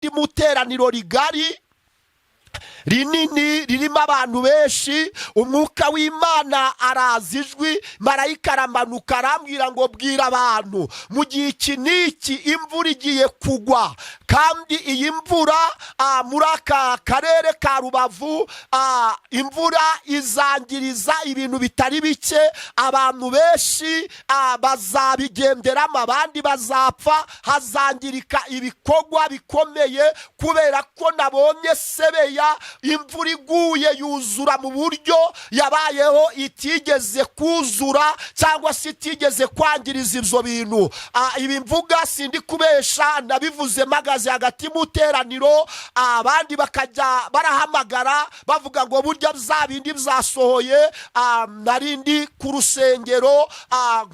muteraniro rigari rinini ririmo abantu benshi. Umwuka w'Imana araza, ijwi marayika aramanuka arambwira ngo bwira abantu mu gihe iki n'iki imvura igiye kugwa, kandi iyi mvura muri aka karere ka Rubavu imvura izangiriza ibintu bitari bike. Abantu benshi bazabigenderamo, abandi bazapfa, hazangirika ibikorwa bikomeye kubera ko nabonye Sebeya imvura iguye yuzura mu buryo yabayeho itigeze kuzura cyangwa se itigeze kwangiriza ibyo bintu. Ibi mvuga sindi kubesha, nabivuze magaze hagati muteraniro, abandi bakajya barahamagara bavuga ngo burya bindi byasohoye. Narindi ku rusengero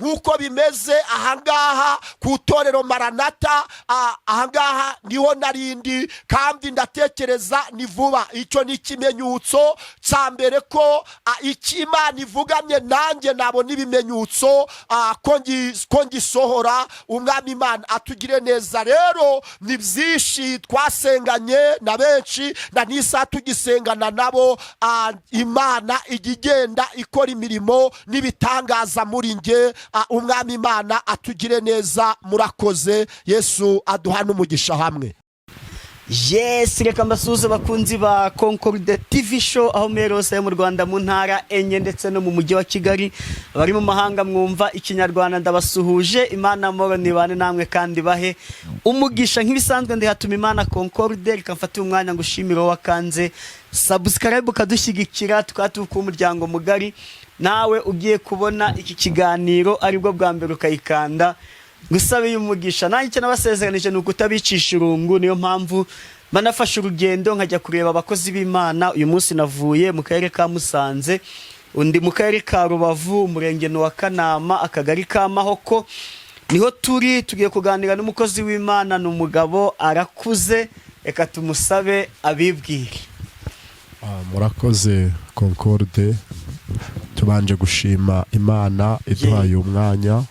nkuko bimeze ahangaha ku torero Maranata, ahangaha niho narindi, kandi ndatekereza ni vuba. Icyo ni ikimenyetso cya mbere ko Imana ivuganye nanjye nabona ibimenyetso ko ngisohora. Umwami Imana atugire neza. Rero ni byinshi twasenganye na benshi, na nisa tugisengana nabo. Imana igenda ikora imirimo n'ibitangaza muri nge. Umwami Imana atugire neza. Murakoze. Yesu aduha n'umugisha hamwe. Yes, reka mbasuhuze bakunzi ba Concorde TV show aho merose mu Rwanda, mu ntara enye ndetse no mu mujyi wa Kigali. Bari mu mahanga mwumva ikinyarwanda ndabasuhuje. Imana amahoro nibane namwe kandi bahe umugisha. Nk'ibisanzwe ndi hatuma Imana Concorde, reka mfate umwanya ngushimira wakanze subscribe kadushyigikira tukatuka umuryango mugari. Nawe ugiye kubona iki kiganiro aribwo bwa mbere ukayikanda, gusabe umugisha. Nanjye cyo nabasezeranije nuko utabicisha irungu. Niyo mpamvu banafashe urugendo nkajya kureba abakozi b'Imana. Uyu munsi navuye mu karere ka Musanze, undi mu karere ka Rubavu, umurenge wa Kanama, akagari ka Mahoko. Niho tugiye kuganira n'umukozi w'Imana. Ni umugabo arakuze, reka tumusabe abibwire. Murakoze Concorde, tubanje gushima Imana iduhaye umwanya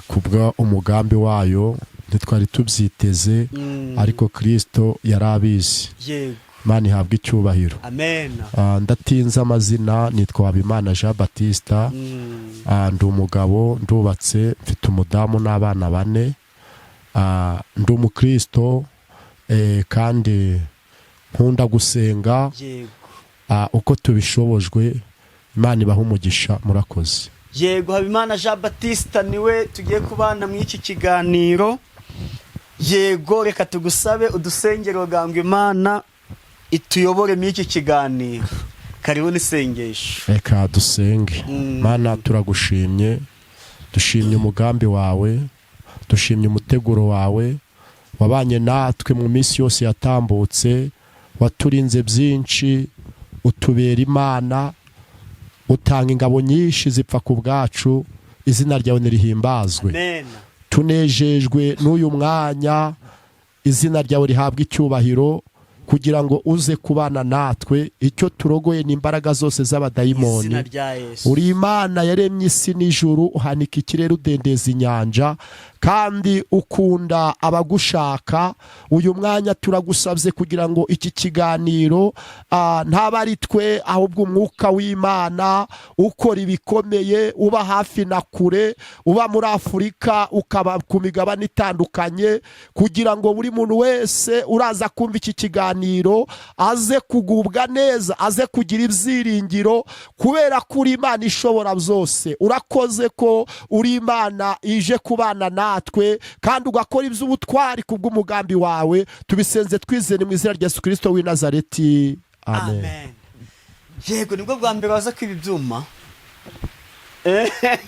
kubwa umugambi wayo ntitwari tubyiteze, ariko Kristo yarabizi. Yego, Imana ihabwe icyubahiro. amen. Ndatinze amazina, nitwa Habimana Jean Baptiste. Ndi umugabo, ndubatse, mfite umudamu n'abana 4. Ndi umukristo kandi nkunda gusenga. Yego, uko tubishobojwe. Imana ibaha umugisha. Murakoze. Yego, Habimana Jean Baptiste niwe tugiye kubana mu iki kiganiro. Yego, reka tugusabe udusengero gambwe Imana ituyobore mu iki kiganiro. Karibu nisengesho. Reka dusenge. Mana turagushimye, dushimye umugambi wawe, dushimye umuteguro wawe, wabanye natwe mu minsi yose yatambutse, waturinze byinshi, utubera Imana, utanga ingabo nyinshi zipfa ku bwacu. Izina ryawe nirihimbazwe. Amen. Tunejejwe n'uyu mwanya, izina ryawe rihabwa icyubahiro, kugira ngo uze kubana natwe. Icyo turogoye ni imbaraga zose z'abadayimoni. Uri Imana yaremye isi n'ijuru, uhanika ikirere, udendeza inyanja, kandi ukunda abagushaka. Uyu mwanya turagusabye kugira ngo iki kiganiro ntaba ari twe, ahubwo umwuka w'Imana ukora ibikomeye, uba hafi na kure, uba muri Afurika, ukaba ku migabane itandukanye, kugira ngo buri muntu wese uraza kumva iki kiganiro aze kugubwa neza, aze kugira ibyiringiro, kubera ko uri Imana ishobora byose. Urakoze ko uri Imana ije kubana natwe, kandi ugakora iby'ubutwari kubw'umugambi wawe. Tubisenze twizeye mu izina rya Yesu Kristo w'i Nazareti. Amen. Yego, nibwo bwa mbere waza kwiba ibyuma.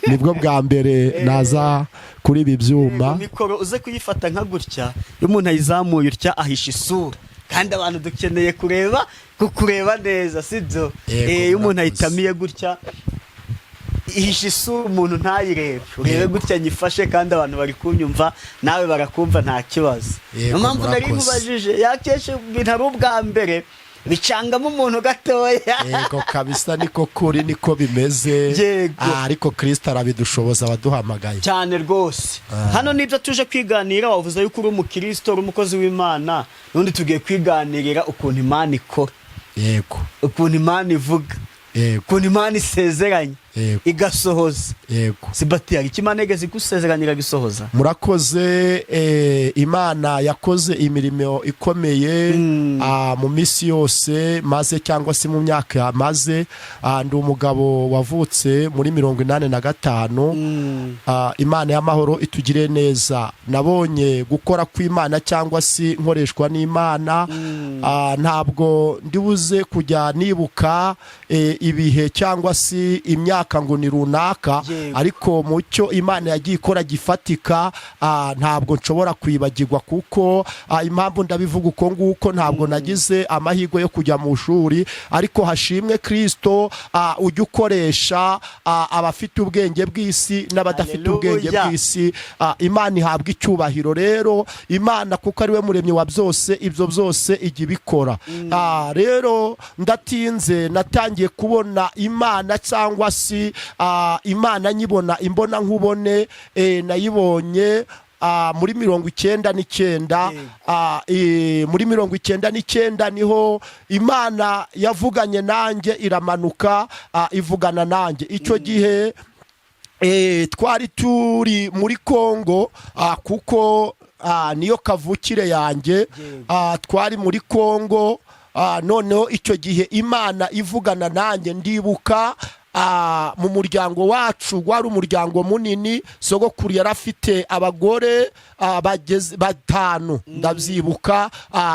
Nibwo bwa mbere naza kuri ibi byuma. Mikoro uze kuyifata nka gutya, iyo umuntu ayizamuye utya ahisha isura, kandi abantu dukeneye kukureba neza, sibyo? Iyo umuntu ayitamiye gutya ihisha isura, umuntu ntayirebe, urebe gutya nyifashe, kandi abantu bari kunyumva, nawe barakumva, nta kibazo. Niyo mpamvu nari nkubajije, yakeshe ibintu ari ubwa mbere bicangamo umuntu gatoya. yego kabisa niko kuri niko bimeze. Yego. Ariko Kristo arabidushoboza abaduhamagaye cyane rwose. Hano nibyo tuje kwiganira. Wavuze yuko uri umukristo, uri umukozi w'Imana, nundi tugiye kwiganirira ukuntu Imana ikora, yego, ukuntu Imana ivuga, yego, ukuntu Imana isezeranya, yego, igasohoza. yego. Sibati, hari icyo Imana igeze gusezeranira gisohoza? Murakoze. Imana yakoze imirimo ikomeye mu minsi yose maze cyangwa se mu myaka maze. Ndi umugabo wavutse muri 85. Imana y'amahoro itugire neza. Nabonye gukora kw'Imana cyangwa se nkoreshwa n'Imana. Ntabwo ndibuze kujya nibuka ibihe cyangwa se imyaka ngo ni runaka, ariko mu cyo Imana yagiye ikora gifatika ntabwo nshobora kwibagirwa, kuko impamvu ndabivuga uko nguko, ntabwo nagize amahirwe yo kujya mu shuri, ariko hashimwe Kristo ujya ukoresha abafite ubwenge bw'isi n'abadafite ubwenge bw'isi. Imana ihabwa icyubahiro. Rero Imana kuko ari we muremyi wa byose, ibyo byose ijya ibikora. Rero ndatinze natangiye kubona Imana cyangwa si Imana nyibona imbona nkubone. Nayibonye muri 99. Muri 99 niho Imana yavuganye nanjye, iramanuka ivugana nanjye. Icyo gihe twari turi muri Kongo, kuko niyo kavukire yanjye. Twari muri Kongo. Noneho icyo gihe Imana ivugana nanjye, ndibuka mu muryango wacu wari umuryango munini. Sogokuru yari afite abagore bageze 5, ndabyibuka.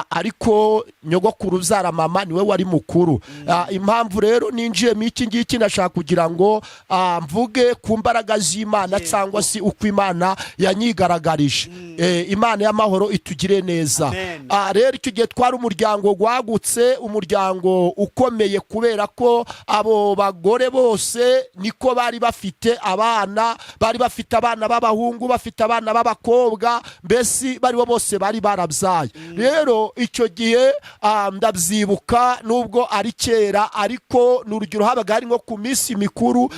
Ariko nyogokuru uzara mama niwe wari mukuru. Impamvu rero ninjiye mu iki ngiki nashaka kugira ngo mvuge ku mbaraga z'Imana cyangwa se uko Imana yanyigaragarije. Imana y'amahoro itugire neza. Rero icyo gihe twari umuryango gwagutse, umuryango ukomeye, kubera ko abo bagore bose niko bari bafite abana, b'abahungu, bafite abana b'abakobwa, mbese bari bo bose bari barabyaye. Rero icyo gihe ndabyibuka, nubwo ari kera, ariko n'urugero habaga hari nko ku minsi mikuru,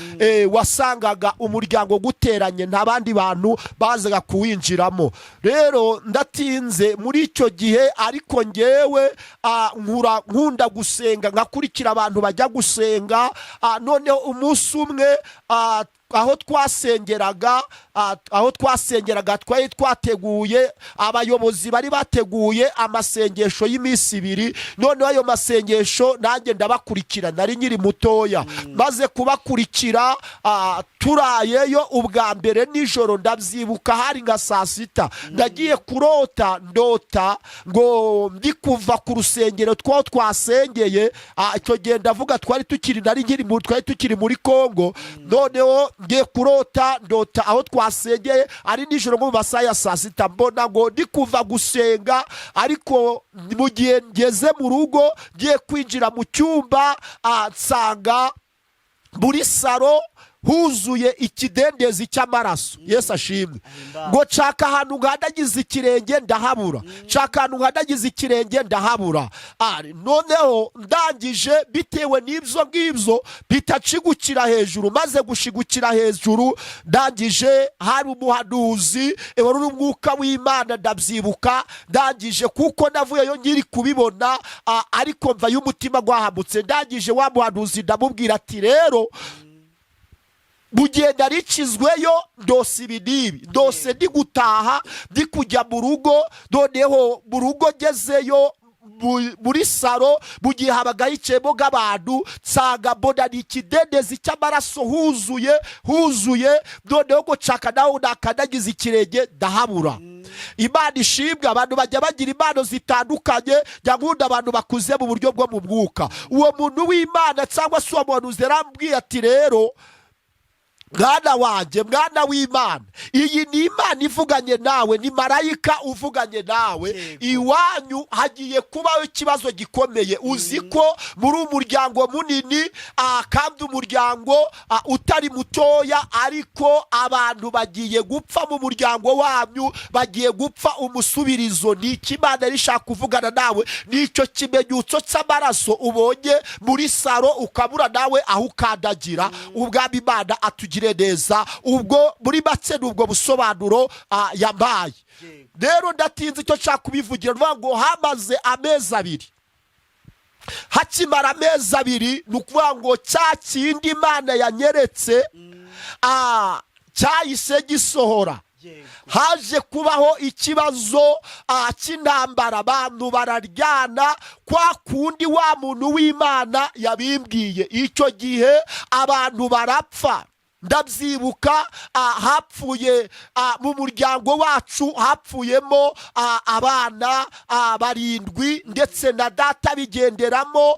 wasangaga umuryango guteranye nta bandi bantu bazaga kuwinjiramo. Rero ndatinze muri icyo gihe, ariko ngewe nkunda gusenga, nkakurikira abantu bajya gusenga. Noneho umunsi umwe aho twasengeraga twari twateguye, abayobozi bari bateguye amasengesho y'iminsi 2. noneho ayo masengesho nanjye ndabakurikira, nari nyiri mutoya. maze kubakurikira, turayeyo ubwa mbere nijoro, ndabyibuka hari nka saa 6. ndagiye kurota, ndota ngo ndi kuva ku rusengero two twasengeye. Icyo gihe ndavuga twari tukiri muri Kongo. Noneho ngiye kurota, ndota aho twasengeye ari nijoro mu masaha ya saa 6. mbona ngo ndi kuva gusenga, ariko mu gihe ngeze mu rugo ngiye kwinjira mu cyumba, nsanga muri saro huzuye ikidendezi cy'amaraso. Yesu ashimwe. ngo nshaka ahantu nkadagize ikirenge ndahabura, nshaka ahantu nkadagize ikirenge ndahabura. Noneho ndangije, bitewe n'ibyo ngibyo, bitacigukira hejuru. maze gushigukira hejuru, ndangije hari umuhanuzi, wari umwuka w'Imana, ndabyibuka. ndangije kuko navuyeyo nyiri kubibona, ariko mva y'umutima gwahamutse. ndangije wa muhanuzi ndamubwira ati, rero bugenda rikizweyo, ndose ibinibi, ndose ndi gutaha, ndi kujya mu rugo. noneho mu rugo ngezeyo, muri saro, mu gihe habaga hicayemo nk'abantu, nsanga mbona ni ikidendezi cy'amaraso huzuye. noneho ngo nshaka naho nakadagiza ikirenge ndahabura. Imana ishimwe. abantu bajya bagira impano zitandukanye, nkunda abantu bakuze mu buryo bwo mu mwuka. uwo muntu w'Imana cyangwa se uwo muntu yarambwiye ati, rero mwana wanjye, mwana w'Imana, iyi ni Imana ivuganye nawe, ni marayika uvuganye nawe. Iwanyu hagiye kubaho ikibazo gikomeye. Uzi ko muri umuryango munini kandi umuryango utari mutoya, ariko abantu bagiye gupfa mu muryango wanyu, bagiye gupfa umusubirizo. Ni Imana rishaka kuvugana nawe. Nicyo kimenyetso cy'amaraso ubonye muri saro ukabura nawe aho ukandagira. Ubwami Imana atugire neza. Ubwo muri make n'ubwo busobanuro yambaye. Rero ndatinze icyo nshaka kubivugira, nuvuga ngo hamaze amezi abiri. Hakimara amezi abiri, ni ukuvuga ngo cya kindi Imana yanyeretse cyahise gisohora. Haje kubaho ikibazo cy'intambara, abantu bararyana, kwa kundi wa muntu w'Imana yabimbwiye. Icyo gihe abantu barapfa. Ndabyibuka hapfuye mu muryango wacu hapfuyemo abana 7 ndetse na data bigenderamo,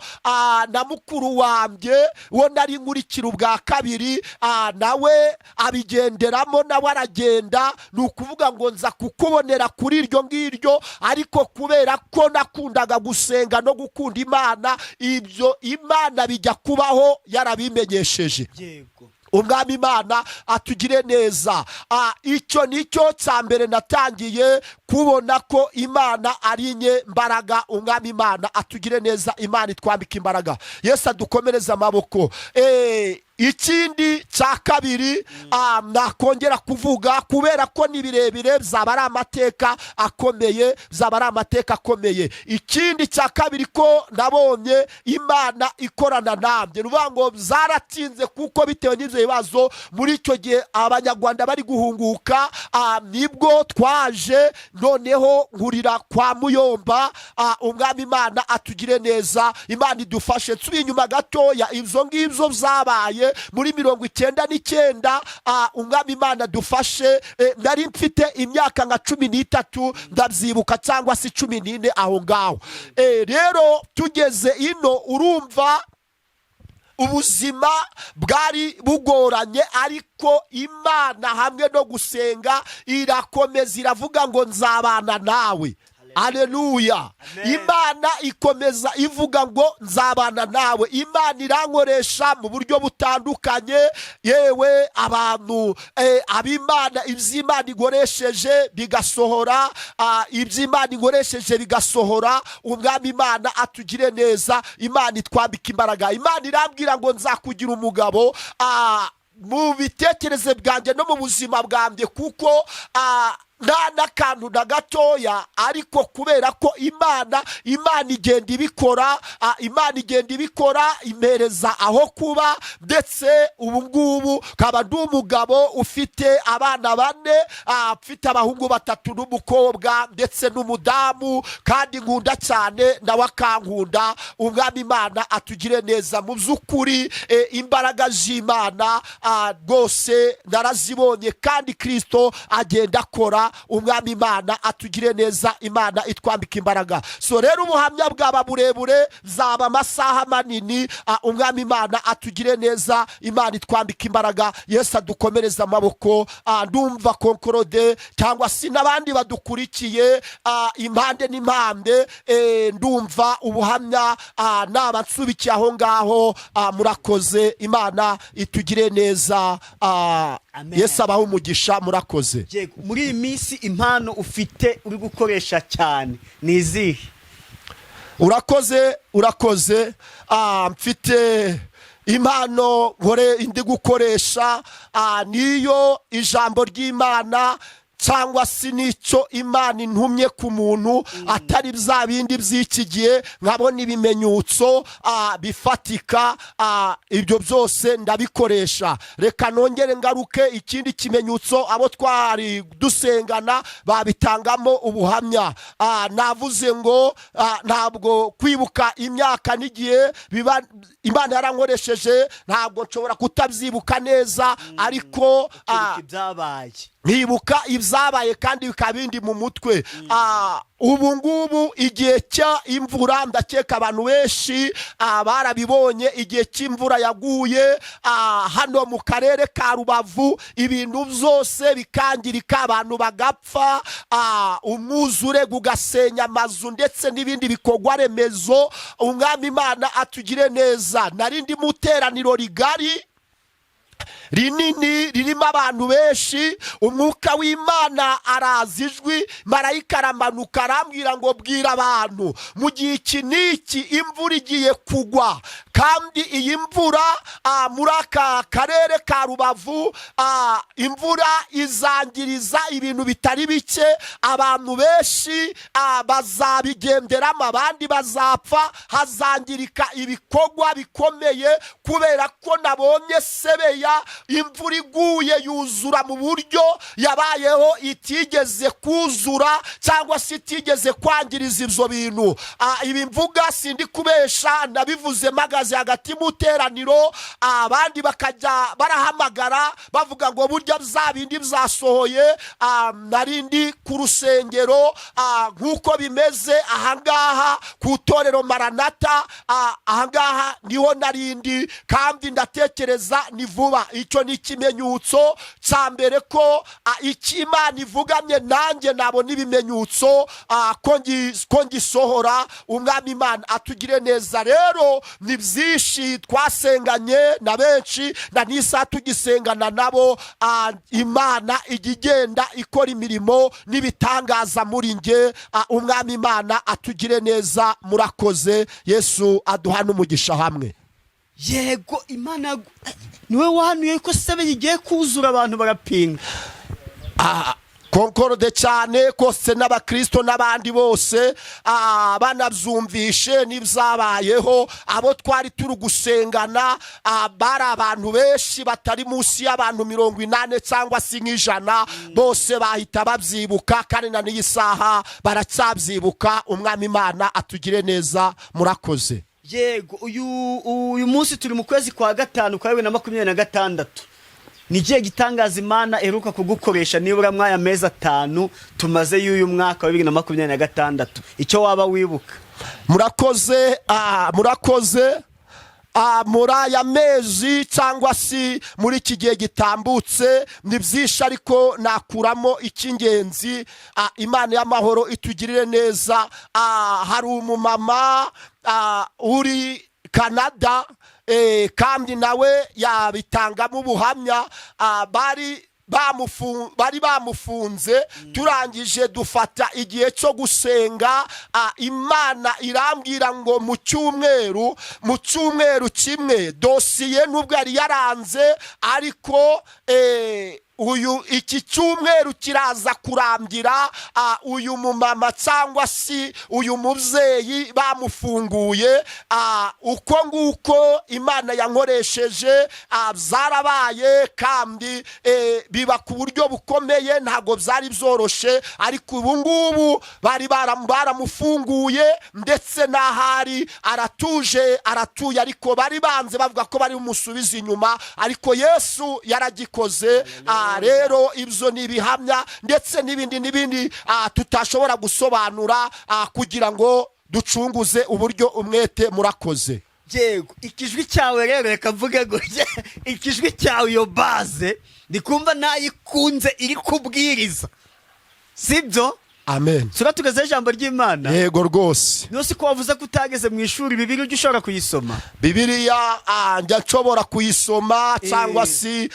na mukuru wanjye wo nari nkurikira ubwa kabiri nawe abigenderamo, nawe aragenda. Ni ukuvuga ngo nza kukubonera kuri iryo ngiryo, ariko kubera ko nakundaga gusenga no gukunda Imana, ibyo Imana bijya kubaho yarabimenyesheje. Umwami Imana atugire neza. Icyo nicyo cya mbere natangiye kubona ko Imana ari nye mbaraga. Umwami Imana atugire neza, Imana itwambika imbaraga. Yesu adukomereza amaboko. Ikindi cya kabiri nakongera kuvuga, kubera ko ni birebire, zaba ari amateka akomeye, ikindi cya kabiri ko nabonye Imana ikorana namwe. Nuvuga ngo zaratinze, kuko bitewe n'ibyo bibazo muri icyo gihe abanyarwanda bari guhunguka, nibwo twaje noneho nkurira kwa Muyomba. Umwami Imana atugire neza, Imana idufashe. Nsubiye inyuma gatoya, ibyo ngibyo byabaye muri 1999. Umwami Imana dufashe, nari mfite imyaka nka 13 ndabyibuka, cyangwa se 14 aho ngaho. Rero tugeze ino, urumva ubuzima bwari bugoranye, ariko Imana hamwe no gusenga irakomeza, iravuga ngo nzabana nawe. Haleluya. Imana ikomeza ivuga ngo nzabana nawe. Imana irankoresha mu buryo butandukanye, yewe abantu ab'Imana, iby'Imana ikoresheje bigasohora, iby'Imana ikoresheje bigasohora. Umwami Imana atugire neza, Imana itwambika imbaraga. Imana irambwira ngo nzakugira umugabo mu bitekerezo bwanjye no mu buzima bwanjye, kuko nta n'akantu na gatoya, ariko kubera ko Imana igenda ibikora, Imana igenda ibikora, impereza aho kuba, ndetse ubu ngubu kaba ndi umugabo ufite abana 4, mfite abahungu 3 n'umukobwa ndetse n'umudamu, kandi nkunda cyane nawe akankunda. Umwami Imana atugire neza. Mu by'ukuri imbaraga z'Imana rwose narazibonye, kandi Kristo agenda akora. Umwami Imana atugire neza, Imana itwambika imbaraga. So rero ubuhamya bwaba burebure, zaba amasaha manini, Umwami Imana atugire neza, Imana itwambika imbaraga. Yesu adukomereza amaboko. Ndumva Konkorode cyangwa si n'abandi badukurikiye impande n'impande, ndumva ubuhamya nabansubikiye aho ngaho. Murakoze, Imana itugire neza. Yesu abaho umugisha. Murakoze. Muri iyi minsi impano ufite uri gukoresha cyane ni izihe? Urakoze. Mfite impano ndi gukoresha, niyo ijambo ry'Imana, cyangwa si nicyo Imana intumye ku muntu, atari bya bindi by'iki gihe nkabona ibimenyetso bifatika. Ibyo byose ndabikoresha. Reka nongere ngaruke, ikindi kimenyetso abo twari dusengana babitangamo ubuhamya. Navuze ngo ntabwo kwibuka imyaka n'igihe Imana yarankoresheje, ntabwo nshobora kutabyibuka neza, ariko byabaye nkibuka ibyabaye kandi bikaba bindi mu mutwe. Ubu ngubu igihe cy'imvura ndakeka abantu benshi barabibonye. Igihe cy'imvura yaguye hano mu karere ka Rubavu, ibintu byose bikangirika, abantu bagapfa, umwuzure ugasenya amazu ndetse n'ibindi bikorwa remezo. Umwami Imana atugire neza. Narindi mu iteraniro rigari rinini ririmo abantu benshi, umwuka w'Imana araza, ijwi marayika aramanuka arambwira ngo bwira abantu mu gihe iki n'iki imvura igiye kugwa, kandi iyi mvura muri aka karere ka Rubavu imvura izangiriza ibintu bitari bike. Abantu benshi bazabigenderamo, abandi bazapfa, hazangirika ibikorwa bikomeye, kubera ko nabonye Sebeya imvura iguye yuzura mu buryo yabayeho itigeze kuzura cyangwa se itigeze kwangiriza ibyo bintu. Ibi mvuga sindi kubesha, nabivuze magaze hagati mu teraniro, abandi bakajya barahamagara bavuga ngo burya bya bindi byasohoye. Narindi ku rusengero nk'uko bimeze ahangaha ku itorero Maranata, ahangaha niho narindi, kandi ndatekereza ni vuba. Icyo ni ikimenyetso cya mbere ko icyo Imana ivuganye nanjye nabona ibimenyetso ko ngisohora. Umwami Imana atugire neza. Rero ni byinshi twasenganye na benshi, na nisa tugisengana nabo. Imana ijya igenda ikora imirimo n'ibitangaza muri nge. Umwami Imana atugire neza. Murakoze. Yesu aduha n'umugisha hamwe. Yego, Imana niwe wahanuye ko Sebeya igiye kuzura, abantu barapinga. Konkorode cyane kose n'abakristo n'abandi bose banabyumvishe n'ibyabayeho. Abo twari turi gusengana bari abantu benshi batari munsi y'abantu 80 cyangwa se 100, bose bahita babyibuka, kandi na n'iyi saha baracyabyibuka. Umwami Imana atugire neza. Murakoze. Yego, uyu munsi turi mu kwezi kwa gatanu kwa 2026. Ni igihe gitangaza Imana eruka kugukoresha nibura mwaya mezi 5 tumaze y'uyu mwaka wa 2026. Icyo waba wibuka? Murakoze. Muri aya mezi cyangwa si muri iki gihe gitambutse ni byinshi, ariko nakuramo icy'ingenzi. Imana y'amahoro itugirire neza. Hari umumama uri Canada, kandi nawe yabitangamo ubuhamya. Bari bamufunze, turangije dufata igihe cyo gusenga. Imana irambwira ngo mu cyumweru kimwe dosiye nubwo yari yaranze, ariko iki cyumweru kiraza kurangira uyu mumama cyangwa si uyu mubyeyi bamufunguye. Uko nguko Imana yankoresheje zarabaye, kandi biba ku buryo bukomeye, ntago byari byoroshe. Ariko ubu ngubu bari baramufunguye, ndetse n'ahari aratuye, ariko bari banze bavuga ko bari umusubiza inyuma, ariko Yesu yaragikoze. Rero ibyo ni ibihamya ndetse n'ibindi tutashobora gusobanura kugira ngo ducunguze uburyo umwete. Murakoze. Yego, ikijwi cyawe rero reka mvuge ngo ikijwi cyawe iyo base ndikumva nayikunze iri kubwiriza, sibyo? Amen. Sura tugeze ijambo ry'Imana. Yego rwose. Nose ko wavuze ko utageze mu ishuri Bibiliya ujye ushobora kuyisoma. Bibiliya njya nshobora kuyisoma, cyangwa si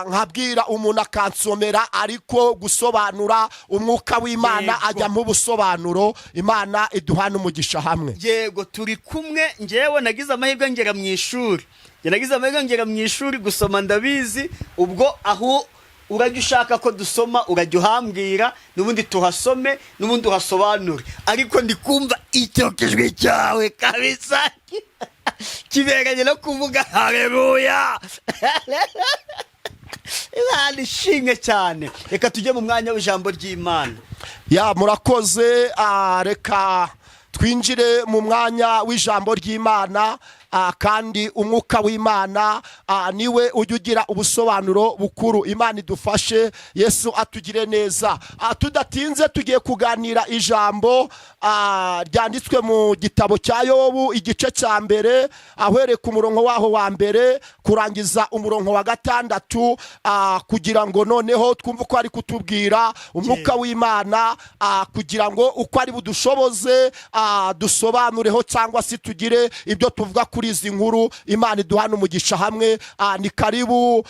nkabwira umuntu akansomera, ariko gusobanura umwuka w'Imana ajya mu busobanuro. Imana iduhana umugisha hamwe. Yego, turi kumwe. Ngewe nagize amahirwe ngera mu ishuri, gusoma ndabizi. Ubwo aho urajya ushaka ko dusoma urajya uhambwira, n'ubundi tuhasome, n'ubundi uhasobanure. Ariko ndikumva icyo kijwi cyawe kabisa kiberanye no kuvuga haleluya. Imana ishimwe cyane. Reka tujye mu mwanya w'ijambo ry'Imana. Murakoze. Reka twinjire mu mwanya w'ijambo ry'Imana. kandi umwuka w'Imana niwe ujya ugira ubusobanuro bukuru. Imana idufashe, Yesu atugire neza. Tudatinze tugiye kuganira ijambo ryanditswe mu gitabo cya Yobu igice cya mbere, ahereye ku murongo waho wa mbere kurangiza umurongo wa gatandatu, kugira ngo noneho twumve ko ari kutubwira umwuka w'Imana, kugira ngo uko ari budushoboze dusobanureho cyangwa se tugire ibyo tuvuga kuri izi nkuru. Imana iduhana umugisha hamwe. Ni karibu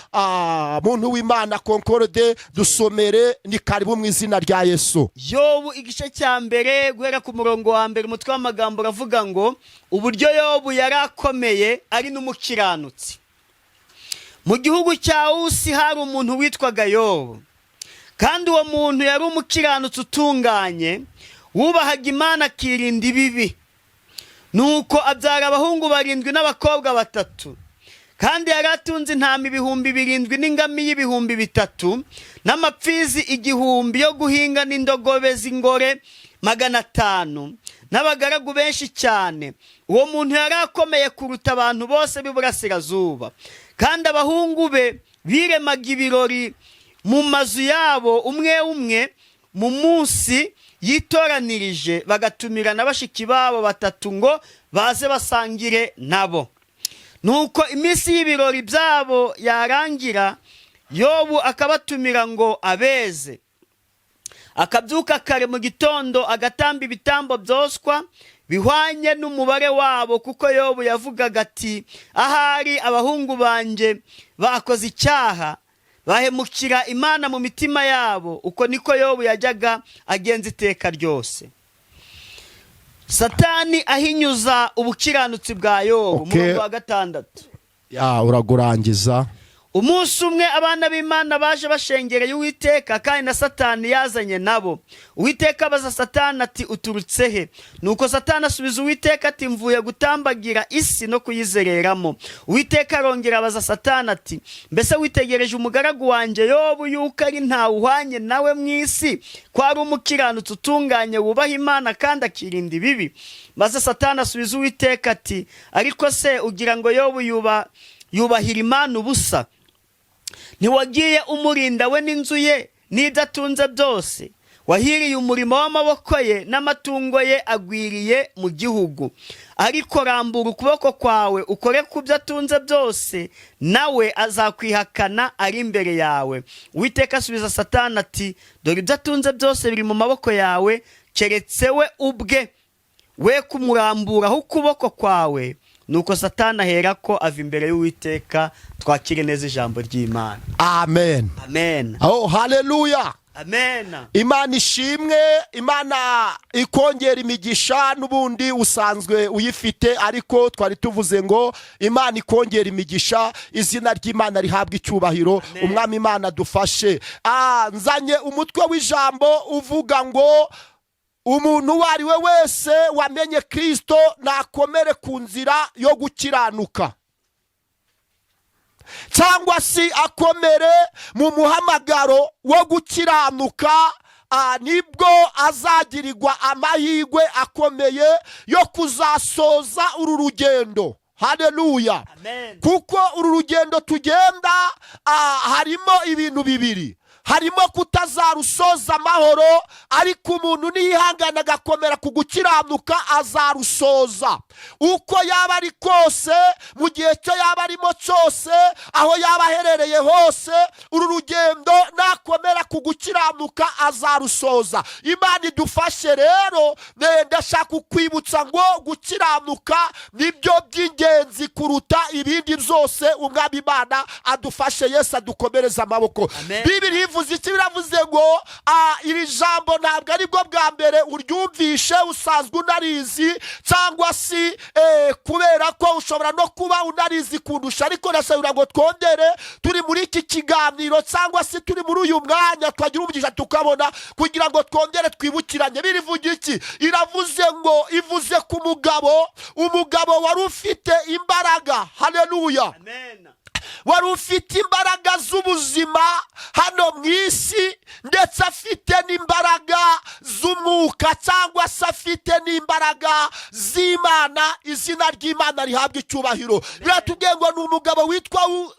muntu w'Imana Concorde, dusomere. Ni karibu mu izina rya Yesu. Yobu igice cya mbere guhera ku murongo wa mbere, umutwe w'amagambo uravuga ngo uburyo Yobu yari akomeye ari n'umukiranutsi. Mu gihugu cya Usi hari umuntu witwaga Yobu, kandi uwo muntu yari umukiranutsi utunganye, wubahaga Imana akirinda ibibi. Nuko abyara abahungu 7 n'abakobwa 3, kandi yari atunze intama 7,000 n'ingamiya 3,000 n'amapfizi 1,000 yo guhinga n'indogobe z'ingore 500 n'abagaragu benshi cyane. Uwo muntu yari akomeye kuruta abantu bose b'iburasirazuba, kandi abahungu be biremaga ibirori mu mazu yabo umwe umwe mu munsi yitoranirije, bagatumira na bashiki babo 3 ngo baze basangire nabo. Nuko iminsi y'ibirori byabo yarangira, Yobu akabatumira ngo abeze. Akabyuka kare mu gitondo agatamba ibitambo byoswa bihwanye n'umubare wabo, kuko Yobu yavugaga ati, ahari abahungu banje bakoze icyaha, bahemukira Imana mu mitima yabo. Uko niko Yobu yajyaga agenza iteka ryose. Satani ahinyuza ubukiranutsi bwa Yobu. Murongo wa 6. Uragurangiza. Umunsi umwe abana b'Imana baje bashengereye Uwiteka, kandi na Satani yazanye nabo. Uwiteka abaza Satani ati, uturutse he? Nuko Satani asubiza Uwiteka ati, mvuye gutambagira isi no kuyizereramo. Uwiteka arongera abaza Satani ati, mbese witegereje umugaragu wanjye Yobu, yuko ari ntawe uhwanye nawe mu isi, ko ari umukiranutsi utunganye wubaha Imana kandi akirinda ibibi? Maze Satani asubiza Uwiteka ati, ariko se ugira ngo Yobu yubahira Imana ubusa? Ntiwagiye umurinda we n'inzu ye n'ibyo atunze byose? Wahiriye umurimo w'amaboko ye, n'amatungo ye agwiriye mu gihugu. Ariko rambura ukuboko kwawe ukore ku byo atunze byose, nawe azakwihakana ari imbere yawe. Uwiteka asubiza Satani ati, dore ibyo atunze byose biri mu maboko yawe, keretse we ubwe we kumuramburaho ukuboko kwawe. Nuko Satani aherako ava imbere y'Uwiteka. Twakire neza ijambo ry'Imana. Amen. Amen. Oh, haleluya. Amen. Imana ishimwe. Imana ikongera imigisha. N'ubundi usanzwe uyifite, ariko twari tuvuze ngo Imana ikongera imigisha. Izina ry'Imana rihabwa icyubahiro. Umwami Imana dufashe. Nzanye umutwe w'ijambo uvuga ngo umuntu uwo ari we wese wamenye Kristo nakomere ku nzira yo gukiranuka, cyangwa si akomere mu muhamagaro wo gukiranuka. Nibwo azagirirwa amahirwe akomeye yo kuzasoza uru rugendo. Haleluya. Kuko uru rugendo tugenda harimo ibintu bibiri. Harimo kutazarusoza amahoro, ariko umuntu niyihangana agakomera ku gukiranuka azarusoza. Uko yaba ari kose, mu gihe cyo yaba arimo cyose, aho yaba aherereye hose, uru rugendo nakomera ku gukiranuka azarusoza. Imana idufashe rero. Ndashaka kukwibutsa ngo gukiranuka nibyo by'ingenzi kuruta ibindi byose. Umwami Imana adufashe, Yesu adukomereza amaboko. Bibiri ivuze iki? Biravuze ngo iri jambo ntabwo ari bwo bwa mbere uryumvishe, usanzwe unarizi, cyangwa si kubera ko ushobora no kuba unarizi kundusha, ariko ndasabira ngo twongere turi muri iki kiganiro, cyangwa si turi muri uyu mwanya twagira umugisha tukabona, kugira ngo twongere twibukiranye. Birivuga iki? Iravuze ngo, ivuze ku umugabo wari ufite imbaraga. Haleluya. Amen. Wari ufite imbaraga z'ubuzima hano mu isi, ndetse afite n'imbaraga z'umwuka cyangwa se afite n'imbaraga z'Imana. Izina ry'Imana rihabwa icyubahiro. Biratubwiye ngo ni umugabo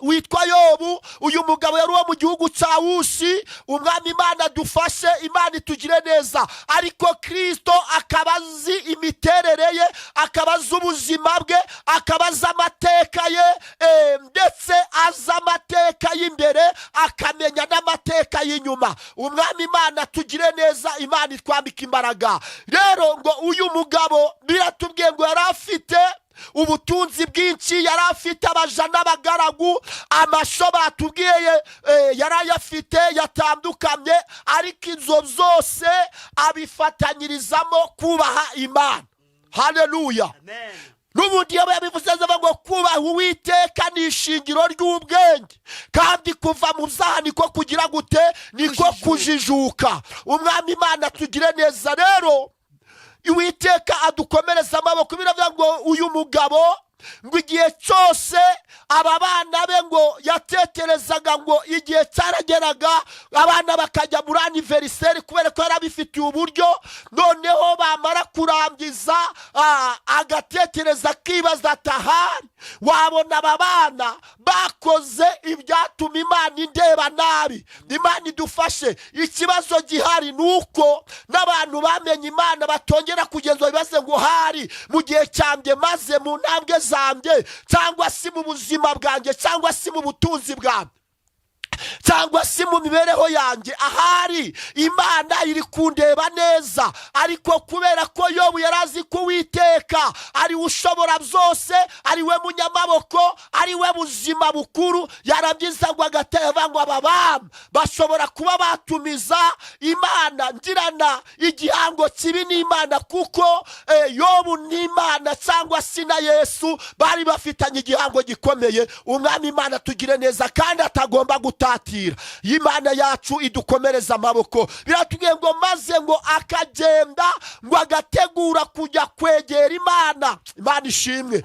witwa Yobu. Uyu mugabo yari uwo mu gihugu cya Usi. Umwami Imana dufashe, Imana itugire neza. Ariko Kristo akaba azi imiterere ye, akaba azi ubuzima bwe, akaba azi amateka ye, ndetse azi amateka y'imbere, akamenya n'amateka y'inyuma. Umwami Imana tugire neza, Imana itwambika imbaraga. Rero ngo uyu mugabo biratubwiye ngo yari afite ubutunzi bwinshi, yari afite abaja n'abagaragu, amasho batubwiye yari ayafite yatandukanye, ariko izo zose abifatanyirizamo kubaha Imana. Haleluya. N'ubundi yaba yabivuze ngo kubaha Uwiteka ni ishingiro ry'ubwenge, kandi kuva mu byaha niko kugira gute, niko kujijuka. Umwami Imana tugire neza. Rero Uwiteka adukomereza amaboko. Biravuga ngo uyu mugabo ngo igihe cyose aba bana be ngo yatekerezaga ngo igihe cyarageraga abana bakajya muri anniversaire kubera ko yari abifitiye uburyo, noneho bamara kurangiza agatekereza akibaza atahari wabona aba bana bakoze ibyatuma Imana indeba nabi. Imana idufashe. Ikibazo gihari nuko n'abantu bamenye Imana batongera kugeza bibaze ngo hari mu gihe cyambye maze mu ntambwe zambye, cyangwa si mu buzima bwanjye, cyangwa si mu butunzi bwanjye, cyangwa si mu mibereho yanjye, ahari Imana iri kundeba neza. Ariko kubera ko Yobu yarazi ko Uwiteka ari ushobora byose, ari we munyamaboko, ari we buzima bukuru, yarabyiza ngo agateva ngo aba bana bashobora kuba batumiza Imana ngirana igihango kibi n'Imana, kuko Yobu n'Imana cyangwa si na Yesu bari bafitanye igihango gikomeye. Umwami Imana tugire neza kandi atagomba gutatira. Imana yacu idukomereza amaboko. Biratubwiye ngo maze ngo akagenda ngo agategura kujya kwegera Imana. Imana ishimwe.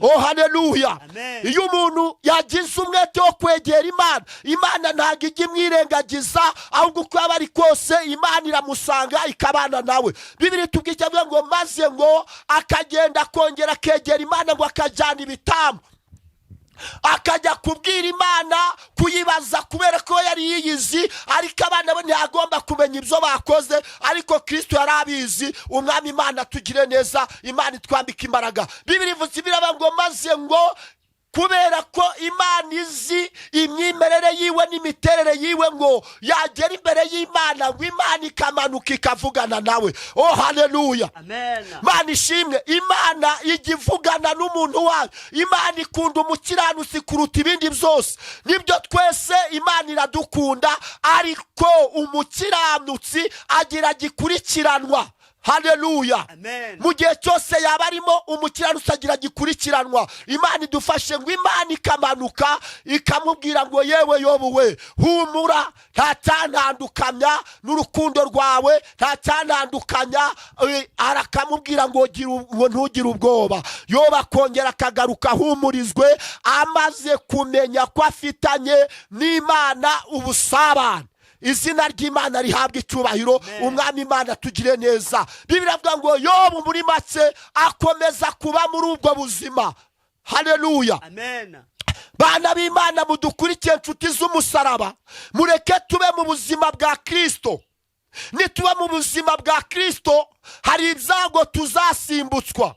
Oh haleluya. Iyo umuntu yagize umwete wo kwegera Imana, Imana ntabwo ijya imwirengagiza, ahubwo uko yaba ari kose Imana iramusanga ikabana nawe. Bibiri tubwije ngo maze ngo akagenda kongera akegera Imana, ngo akajyana ibitambo, akajya kubwira Imana, kuyibaza kubera ko yari yiyizi, ariko abana bo ntagomba kumenya ibyo bakoze, ariko Kristo yari abizi. Umwami Imana tugire neza, Imana itwambika imbaraga. Bibiri ivuze biraba ngo maze ngo kubera ko Imana izi imyimerere yiwe n'imiterere yiwe, ngo yagera imbere y'Imana, ngo Imana ikamanuka ikavugana nawe. Oh haleluya. Imana ishimwe. Imana igivugana n'umuntu wayo. Imana ikunda umukiranutsi kuruta ibindi byose. Nibyo twese Imana iradukunda, ariko umukiranutsi agira gikurikiranwa. Haleluya. Mu gihe cyose yaba arimo umukiranutsi agira gikurikiranwa. Imana idufashe ngo Imana ikamanuka ikamubwira ngo yewe Yobu we, humura, nta cyantandukanya n'urukundo rwawe, nta cyantandukanya. Arakamubwira ngo ntugire ubwoba. Yobu akongera akagaruka ahumurizwe, amaze kumenya ko afitanye n'Imana ubusabane. Izina ry'Imana rihabwa icyubahiro. Umwami Imana tugire neza. Bibiri avuga ngo Yobu muri make akomeza kuba muri ubwo buzima. Haleluya. Bana b'Imana mudukurikiye, inshuti z'umusaraba, mureke tube mu buzima bwa Kristo. Nituba mu buzima bwa Kristo hari ibyago tuzasimbutswa.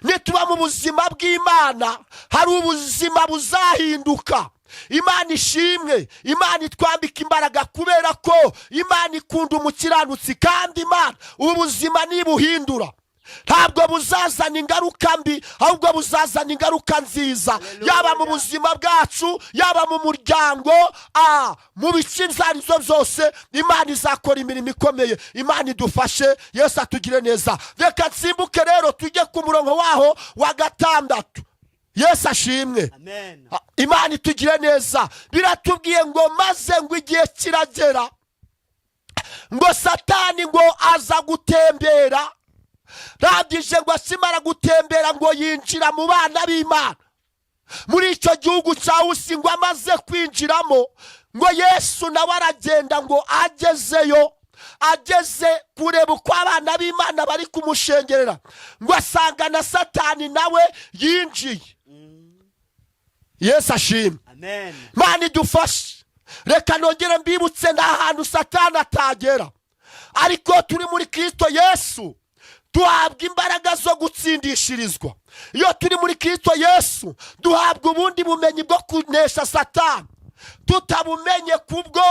Nituba mu buzima bw'Imana hari ubuzima buzahinduka. Imana ishimwe. Imana itwambika imbaraga kubera ko Imana ikunda umukiranutsi, kandi Imana ubuzima nibuhindura ntabwo buzazana ingaruka mbi, ahubwo buzazana ingaruka nziza. Yaba mu buzima bwacu, yaba mu muryango, mu bice ibyo byose Imana izakora imirimo ikomeye. Imana idufashe. Yesu atugire neza. Reka nsimbuke rero tujye ku murongo waho wa 6. Yesu ashimwe. Imana itugire neza. Biratubwiye ngo maze ngo igihe kiragera ngo Satani ngo aza gutembera. Radije ngo asimara gutembera ngo yinjira mu bana b'Imana. Muri icyo gihugu cya Usi ngo amaze kwinjiramo, ngo Yesu nawe aragenda ngo agezeyo, ageze kureba uko abana b'Imana bari kumushengerera, ngo asanga na Satani nawe yinjiye. Yesu ashimwe. Amen. Mana idufashe. Reka nongere mbibutse nta hantu Satani atagera, ariko turi muri Kristo Yesu duhabwa imbaraga zo gutsindishirizwa. Iyo turi muri Kristo Yesu duhabwa ubundi bumenyi bwo kunesha Satani, tutabumenye kubwo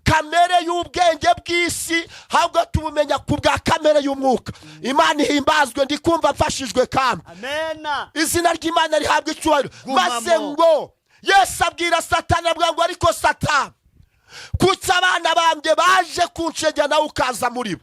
kamere y'ubwenge bw'isi, ahubwo tubumenya kubwa kamere y'umwuka. Imana ihimbazwe, ndikumva mfashijwe kandi. Amen. Izina ry'Imana rihabwa icyubahiro. Maze ngo Yesu abwira Satani, abwira ngo ariko Satani, kuki abana bambye baje kunshegera nawe ukaza muri bo?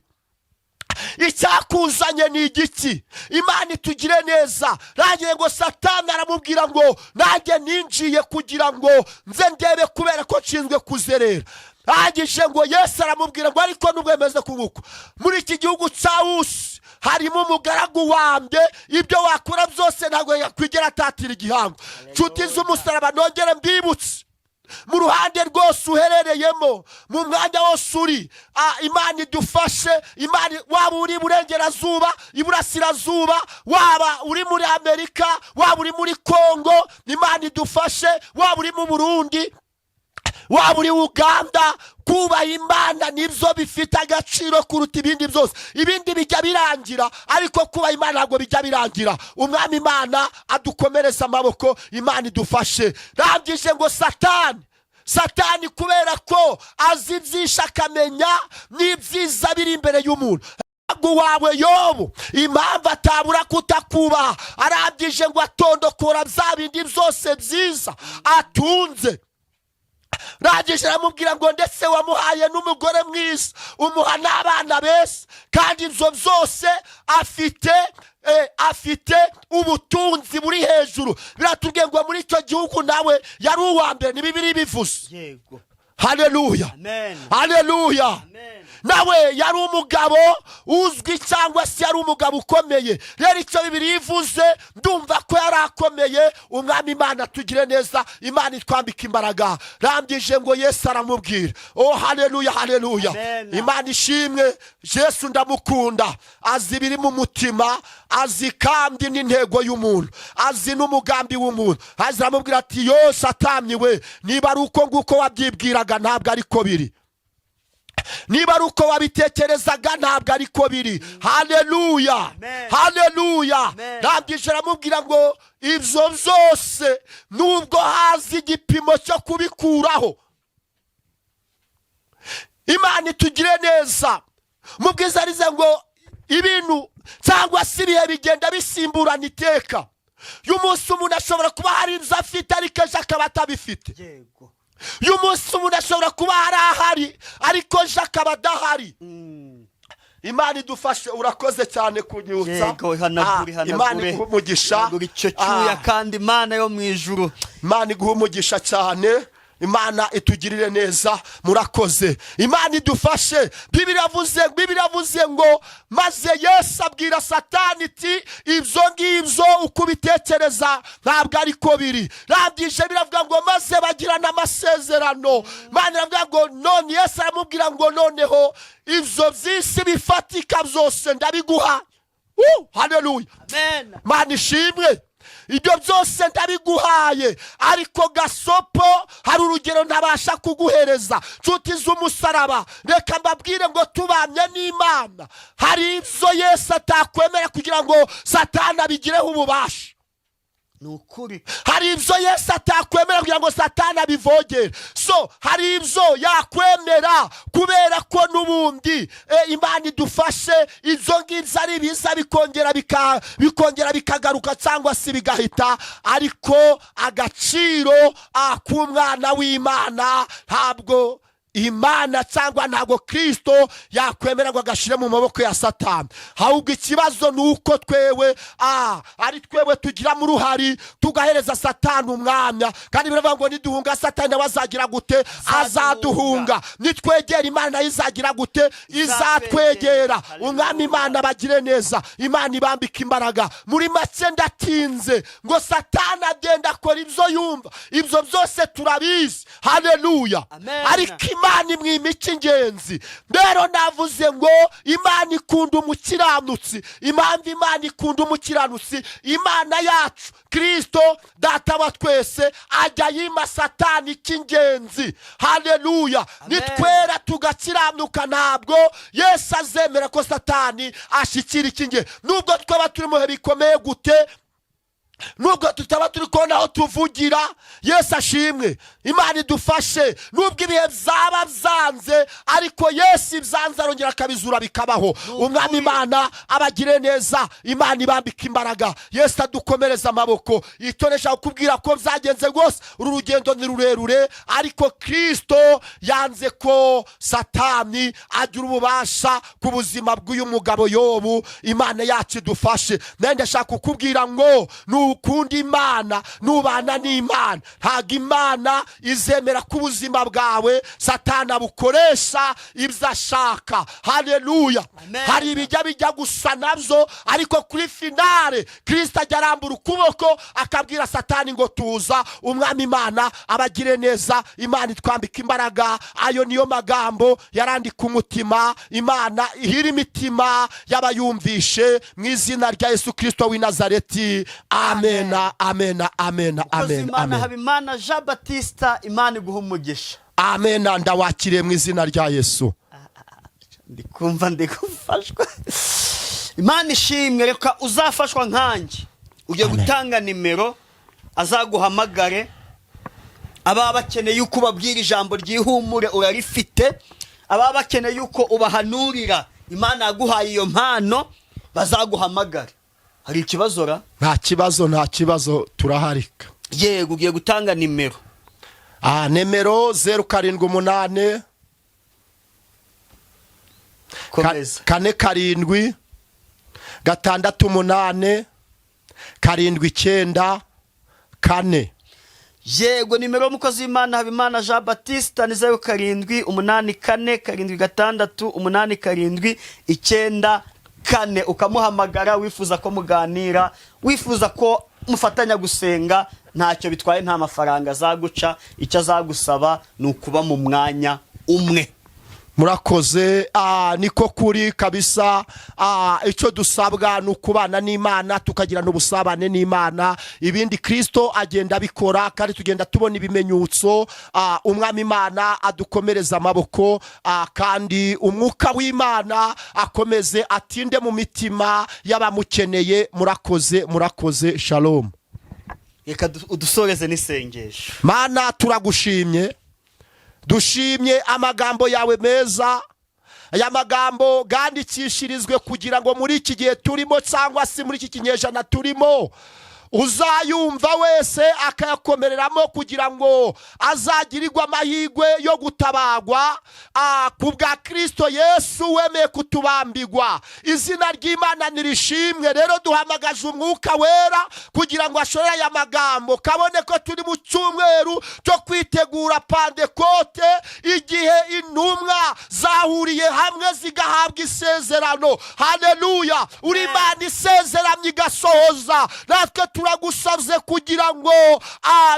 Icyakuzanye ni igiki? Imana itugire neza. Rangiye ngo Satani aramubwira ngo nanjye ninjiye kugira ngo nze ndebe kubera ko nshinzwe kuzerera. Hagije ngo Yesu aramubwira ngo ariko nubwemeze kunguko muri iki gihugu cya Usi harimo umugaragu wambye, ibyo wakora byose ntabwo yakwigera atatira igihango. Nshuti z'umusaraba, nongere mbibutse, mu ruhande rwose uherereyemo, mu mwanya wose uri, Imana idufashe. Imana, waba uri Burengerazuba, Iburasirazuba, waba uri muri Amerika, waba uri muri Kongo, Imana idufashe. Waba uri mu Burundi, waba uri Uganda, kubaha Imana nibyo bifite agaciro kuruta ibindi byose. Ibindi bijya birangira, ariko kubaha Imana ntabwo bijya birangira. Umwami Imana adukomereza amaboko. Imana idufashe. Rangije ngo Satani kubera ko azi byinshi akamenya n'ibyiza biri imbere y'umuntu, wawe Yobu impamvu atabura kutakubaha, arangije ngo atondokora bya bindi byose byiza atunze. Rangije aramubwira ngo ndetse wamuhaye n'umugore mwiza, umuha n'abana beza, kandi ibyo byose afite ubutunzi buri hejuru. Biratubwiye ngo muri icyo gihugu nawe yari uwa mbere, ni Bibiliya bivuze. Yego. Haleluya. Amen. Haleluya. Amen. Nawe yari umugabo uzwi, cyangwa se yari umugabo ukomeye. Rero icyo Bibiliya ivuze ndumva ko yari akomeye. Umwami Imana tugire neza, Imana itwambika imbaraga. Rangije ngo Yesu aramubwira, oh haleluya, haleluya. Amen. Imana ishimwe. Yesu ndamukunda, azi ibiri mu mutima, azi kandi n'intego y'umuntu, azi n'umugambi w'umuntu. Aramubwira ati yo Satani we, niba ari uko nguko wabyibwiraga ntabwo ariko biri, niba ari uko wabitekerezaga ntabwo ariko biri. Haleluya. Haleluya. Rangije aramubwira ngo ibyo byose nubwo hazi igipimo cyo kubikuraho. Imana itugire neza. Mubwiza arize ngo ibintu cyangwa se ibihe bigenda bisimburana iteka. Y'umunsi umuntu ashobora kuba hari ibyo afite ariko ejo akaba atabifite. Yego. Y'umunsi umuntu ashobora kuba hari ahari ariko ejo akaba adahari. Imana idufashe. Urakoze cyane kunyutsa. Yego, hanagure. Imana iguha umugisha. Icyo cyuya kandi Imana yo mu ijuru. Imana iguha umugisha cyane. Imana itugirire neza. Murakoze. Imana idufashe. Bibiliya yavuze ngo maze Yesu abwira Satani iti ibyo ngibyo uko ubitekereza ntabwo ariko biri. Rangije biravuga ngo maze bagirana amasezerano. Imana iravuga ngo none Yesu aramubwira ngo noneho ibyo by'isi bifatika byose ndabiguha. Haleluya. Amen. Imana ishimwe. Ibyo byose ndabiguhaye, ariko gasopo hari urugero ntabasha kuguhereza. Nshuti z'umusaraba, reka mbabwire ngo tubamye n'Imana hari ibyo Yesu atakwemera kugira ngo Satani abigireho ububasha. Nukuri. Hari ibyo Yesu atakwemera kugira ngo Satani abivogere. So hari ibyo yakwemera kubera ko n'ubundi Imana idufashe ibyo ngibyo ari biza bikongera bikagaruka cyangwa se bigahita, ariko agaciro k'umwana w'Imana ntabwo Imana cyangwa ntabwo Kristo yakwemera ngo agashire mu maboko ya Satani. Ahubwo ikibazo nuko twewe ari twewe tugira mu ruhari tugahereza Satani umwanya, kandi biravuga ngo niduhunga Satani abazagira gute? Azaduhunga. Nitwegera Imana izagira gute? Izatwegera. Umwami Imana bagire neza, Imana ibambika imbaraga. Muri make ndatinze ngo Satani agenda akora ibyo yumva, ibyo byose turabizi. Haleluya. Ariko Imana imwimika ingenzi. Rero navuze ngo Imana ikunda umukiranutsi. Impamvu Imana ikunda umukiranutsi, Imana yacu Kristo data wa twese ajya yima Satani icy'ingenzi. Haleluya. Nitwera tugakiranuka, ntabwo Yesu azemera ko Satani ashikira icy'ingenzi. Nubwo twaba turi mu bihe bikomeye gute, nubwo tutaba turi kubona aho tuvugira, Yesu ashimwe, Imana idufashe. Nubwo ibihe byaba byanze, ariko Yesu ibyanze arongera akabizura bikabaho. Umwami Imana abagire neza, Imana ibambika imbaraga, Yesu adukomereza amaboko. Itonesha kukubwira ko byagenze rwose, uru rugendo ni rurerure, ariko Kristo yanze ko Satani agira ububasha ku buzima bw'uyu mugabo Yobu. Imana yacu idufashe. Nende shaka kukubwira ngo nukunda Imana, nubana n'Imana, ntago Imana izemera ku buzima bwawe Satani abukoresha ibyo ashaka. Haleluya. Hari ibijya bijya gusa nabyo, ariko kuri finale Kristo ajya arambura ukuboko akabwira Satani ngo tuza. Umwami Imana abagire neza, Imana itwambika imbaraga. Ayo niyo magambo yarandika umutima. Imana ihira imitima y'abayumvishe mu izina rya Yesu Kristo w'i Nazareti. Amen, amen, amen, amen. Imana Habimana Jean Baptiste, Imana iguha umugisha. Amen. Ndawakiriye mu izina rya Yesu. Ndikumva ndikufashwa. Imana ishimwe. Reka uzafashwa nkanjye, ugiye gutanga nimero azaguhamagare. Aba bakeneye yuko ubabwira ijambo ryihumure urarifite, aba bakeneye yuko ubahanurira Imana yaguhaye iyo mpano, bazaguhamagare. Hari ikibazo ra? Nta kibazo, nta kibazo, turaharika. Yego, ugiye gutanga nimero. Nimero 078 kane karindwi 6 8 7 Yego, nimero y'umukozi w'Imana Habimana Jean Baptiste ni 07 84 76 87 94. Ukamuhamagara wifuza ko muganira, wifuza ko mufatanya gusenga. Ntacyo bitwaye, nta mafaranga azaguca. Icyo azagusaba ni ukuba mu mwanya umwe. Murakoze. Niko kuri kabisa. Icyo dusabwa ni ukubana n'Imana, tukagira n'ubusabane n'Imana. Ibindi Kristo agenda bikora, kandi tugenda tubona ibimenyetso. Umwami Imana adukomereza amaboko, kandi umwuka w'Imana akomeze atinde mu mitima y'abamukeneye. Murakoze, murakoze. Shalom. Reka udusoreze n'isengesho. Mana turagushimye, dushimye amagambo yawe meza. Aya magambo gandikishirizwe kugira ngo muri iki gihe turimo, cyangwa se muri iki kinyejana turimo, uzayumva wese akayakomereramo kugira ngo azagirirwa amahirwe yo gutabagwa kubwa Kristo Yesu wemeye kutubambigwa. Izina ry'Imana nirishimwe. Rero duhamagaje umwuka wera kugira ngo ashorere aya magambo, kabone ko turi mu cyumweru cyo kwitegura Pentekote, igihe intumwa zahuriye hamwe zigahabwa isezerano. Haleluya. Uri Imana isezeranye igasohoza. Natwe turagusabye kugira ngo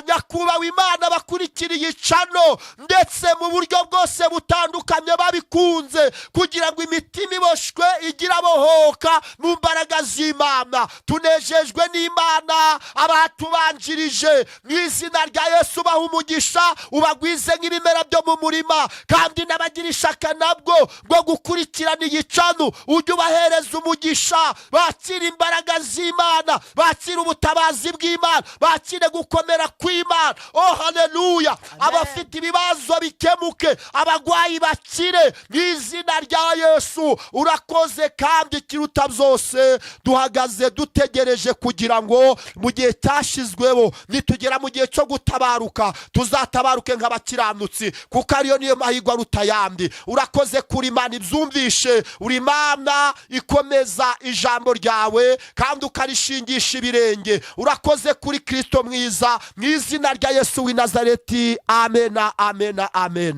nyakubahwa Imana bakurikiriye icano ndetse mu buryo bwose butandukanye babikunze, kugira ngo imitima iboshwe igira bohoka mu mbaraga z'Imana. Tunejejwe n'Imana abatubanjirije. Mu izina rya Yesu baha umugisha, ubagwize nk'ibimera byo mu murima, kandi n'abagira ishaka nabwo bwo gukurikirana igicano ujye ubahereza umugisha. Bakira imbaraga z'Imana, bakira ubutabazi ubutabazi bw'Imana, bakire gukomera kw'Imana. Oh haleluya. Abafite ibibazo bikemuke, abagwayi bakire mu izina rya Yesu. Urakoze kandi kiruta byose, duhagaze dutegereje kugira ngo mu gihe cyashizweho nitugera mu gihe cyo gutabaruka tuzatabaruke nk'abakiranutsi, kuko ariyo niyo mahirwe aruta ayandi. Urakoze kuri Imana ibyumvishe, uri Imana ikomeza ijambo ryawe kandi ukarishingisha ibirenge. Urakoze kuri Kristo mwiza, mu izina rya Yesu w'i Nazareti. Amen, amen, amen.